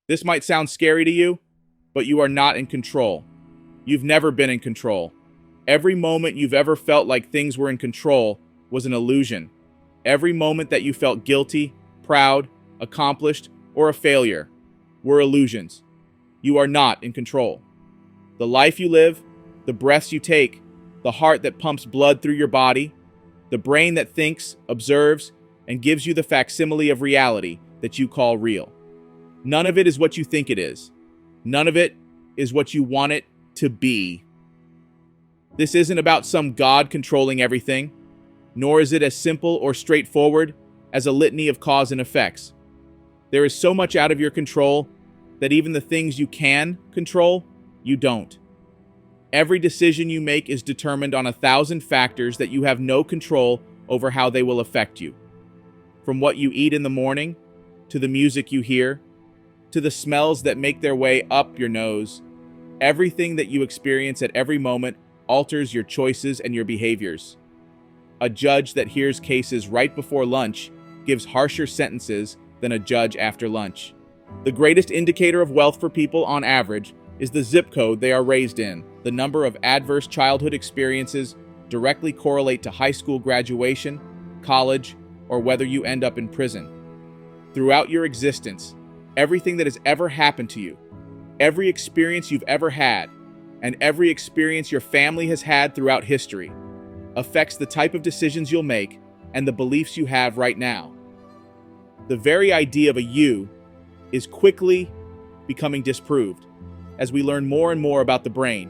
This might sound scary to you, but you are not in control. You've never been in control. Every moment you've ever felt like things were in control was an illusion. Every moment that you felt guilty, proud, accomplished, or a failure were illusions. You are not in control. The life you live, the breaths you take, the heart that pumps blood through your body, the brain that thinks, observes, and gives you the facsimile of reality that you call real. None of it is what you think it is. None of it is what you want it to be. This isn't about some God controlling everything, nor is it as simple or straightforward as a litany of cause and effects. There is so much out of your control that even the things you can control, you don't. Every decision you make is determined on 1,000 factors that you have no control over how they will affect you. From what you eat in the morning, to the music you hear, to the smells that make their way up your nose, everything that you experience at every moment alters your choices and your behaviors. A judge that hears cases right before lunch gives harsher sentences than a judge after lunch. The greatest indicator of wealth for people on average is the zip code they are raised in. The number of adverse childhood experiences directly correlate to high school graduation, college, or whether you end up in prison. Throughout your existence, everything that has ever happened to you, every experience you've ever had, and every experience your family has had throughout history affects the type of decisions you'll make and the beliefs you have right now. The very idea of a you is quickly becoming disproved as we learn more and more about the brain.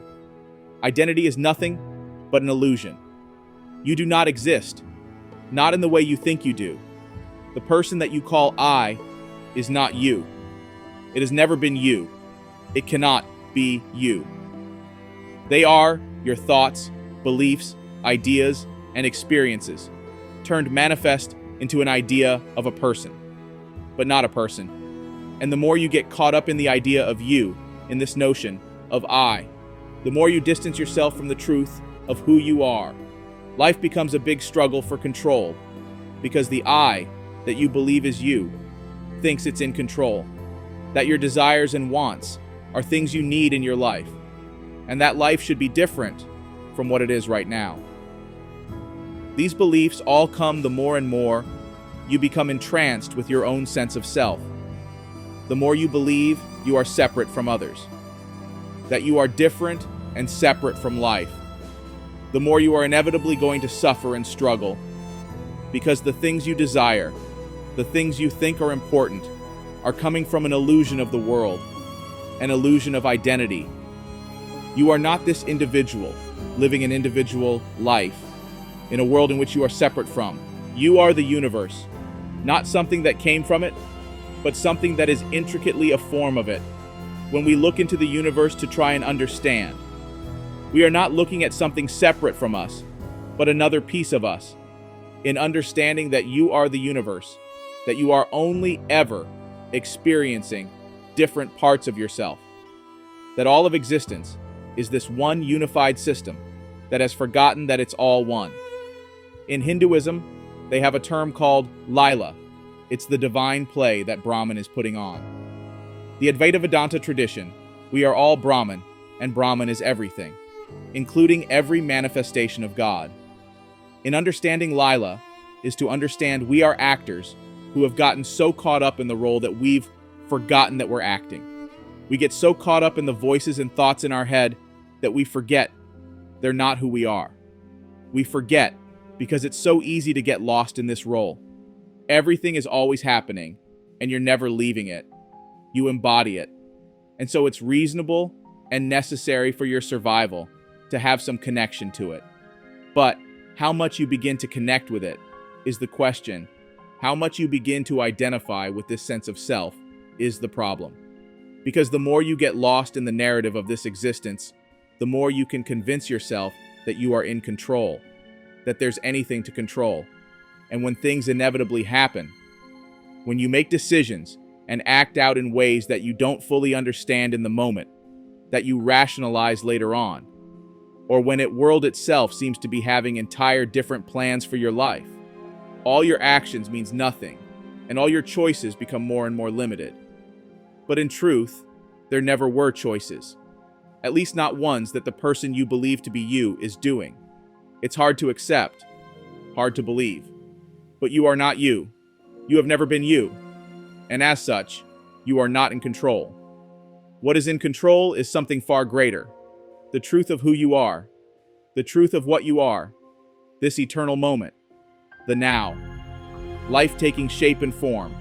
Identity is nothing but an illusion. You do not exist, not in the way you think you do. The person that you call I is not you. It has never been you. It cannot be you. They are your thoughts, beliefs, ideas, and experiences, turned manifest into an idea of a person, but not a person. And the more you get caught up in the idea of you, in this notion of I, the more you distance yourself from the truth of who you are. Life becomes a big struggle for control, because the I that you believe is you thinks it's in control, that your desires and wants are things you need in your life, and that life should be different from what it is right now. These beliefs all come the more and more you become entranced with your own sense of self. The more you believe you are separate from others, that you are different and separate from life, the more you are inevitably going to suffer and struggle, because the things you desire, the things you think are important, are coming from an illusion of the world, an illusion of identity. You are not this individual living an individual life in a world in which you are separate from. You are the universe, not something that came from it, but something that is intricately a form of it. When we look into the universe to try and understand, we are not looking at something separate from us, but another piece of us. In understanding that you are the universe, that you are only ever experiencing different parts of yourself, that all of existence is this one unified system that has forgotten that it's all one. In Hinduism, they have a term called Lila. It's the divine play that Brahman is putting on. The Advaita Vedanta tradition, we are all Brahman, and Brahman is everything, including every manifestation of God. In understanding Lila is to understand we are actors who have gotten so caught up in the role that we've forgotten that we're acting. We get so caught up in the voices and thoughts in our head that we forget they're not who we are. We forget because it's so easy to get lost in this role. Everything is always happening, and you're never leaving it. You embody it. And so it's reasonable and necessary for your survival to have some connection to it. But how much you begin to connect with it is the question. How much you begin to identify with this sense of self is the problem. Because the more you get lost in the narrative of this existence, the more you can convince yourself that you are in control, that there's anything to control. And when things inevitably happen, when you make decisions and act out in ways that you don't fully understand in the moment, that you rationalize later on, or when world itself seems to be having entire different plans for your life, all your actions means nothing, and all your choices become more and more limited. But in truth, there never were choices. At least not ones that the person you believe to be you is doing. It's hard to accept, hard to believe. But you are not you. You have never been you. And as such, you are not in control. What is in control is something far greater. The truth of who you are. The truth of what you are. This eternal moment. The now. Life taking shape and form.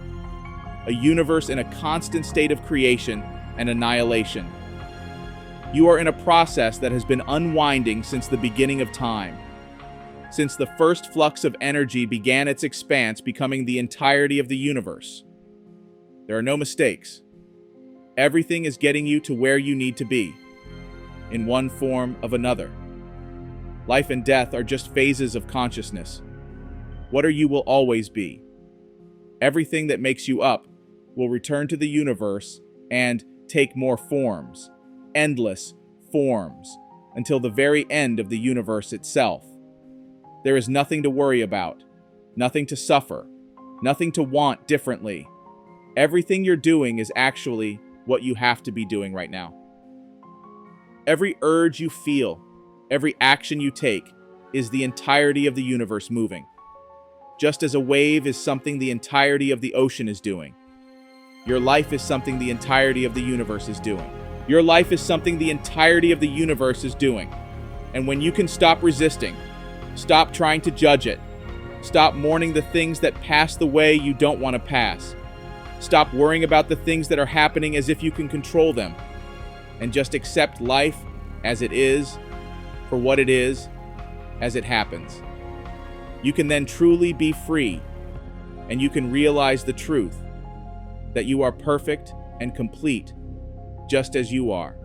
A universe in a constant state of creation and annihilation. You are in a process that has been unwinding since the beginning of time. Since the first flux of energy began its expanse, becoming the entirety of the universe. There are no mistakes. Everything is getting you to where you need to be, in one form or another. Life and death are just phases of consciousness. What are you will always be. Everything that makes you up will return to the universe and take more forms, endless forms, until the very end of the universe itself. There is nothing to worry about, nothing to suffer, nothing to want differently. Everything you're doing is actually what you have to be doing right now. Every urge you feel, every action you take, is the entirety of the universe moving. Just as a wave is something the entirety of the ocean is doing. Your life is something the entirety of the universe is doing. Your life is something the entirety of the universe is doing. And when you can stop resisting, stop trying to judge it, stop mourning the things that pass the way you don't want to pass, stop worrying about the things that are happening as if you can control them, and just accept life as it is, for what it is, as it happens. You can then truly be free, and you can realize the truth, that you are perfect and complete, just as you are.